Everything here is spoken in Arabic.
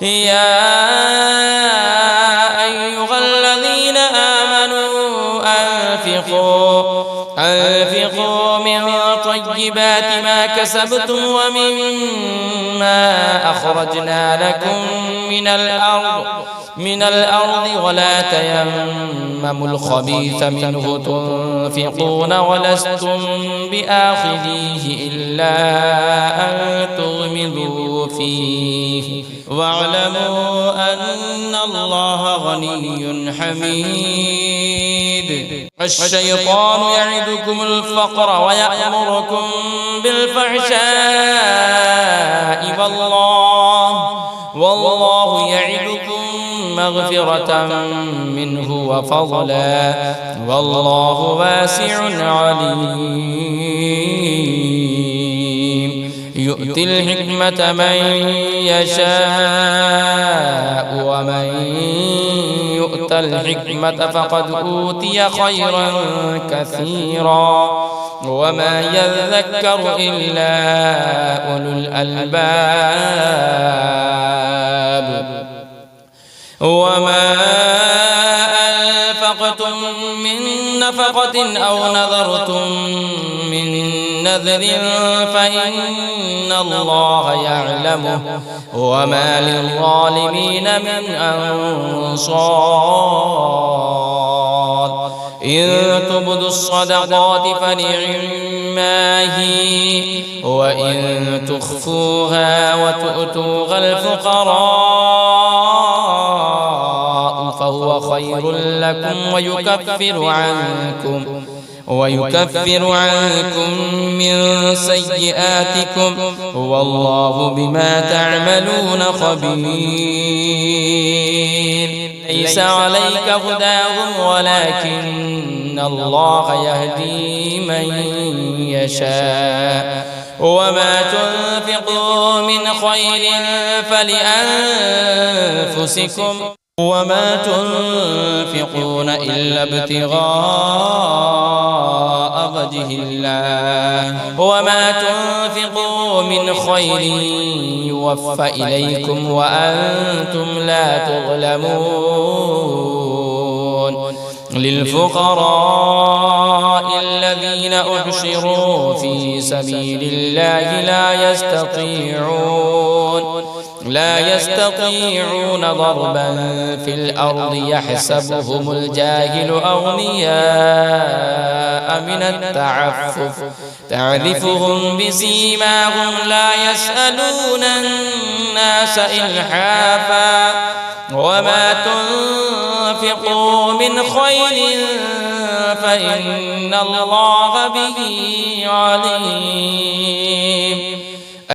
يا أيها الذين آمنوا أنفقوا من طيبات ما كسبتم ومما أخرجنا لكم من الأرض ولا تيمموا الخبيث منه تنفقون ولستم بآخذيه إلا أن تغمضوا فيه واعلموا أن الله غني حميد. الشيطان يعدكم الفقر ويأمركم بالفحشاء والله يعدكم مغفرة منه وفضلا والله واسع عليم. يؤتي الحكمة من يشاء ومن يؤت الحكمة فقد أوتي خيرا كثيرا وما يذكر إلا أولو الألباب. وما أنفقتم من نفقة أو نذرتم من نذر فإن الله يعلمه وما للظالمين من أنصار. إن تبدوا الصدقات فنعما هي وإن تخفوها وتؤتوها الفقراء فهو خير لكم ويكفر عنكم من سيئاتكم والله بما تعملون خبير. ليس عليك هداهم ولكن الله يهدي من يشاء وما تنفقوا من خير فلأنفسكم وما تنفقون إلا ابتغاء وجه الله وما تنفقوا من خير يوفى إليكم وأنتم لا تظلمون. للفقراء الذين أحصروا في سبيل الله لا يستطيعون ضربا في الأرض يحسبهم الجاهل أغنياء من التعفف تعرفهم بسيماهم لا يسألون الناس إلحافا وما تنفقوا من خير فإن الله به عليم.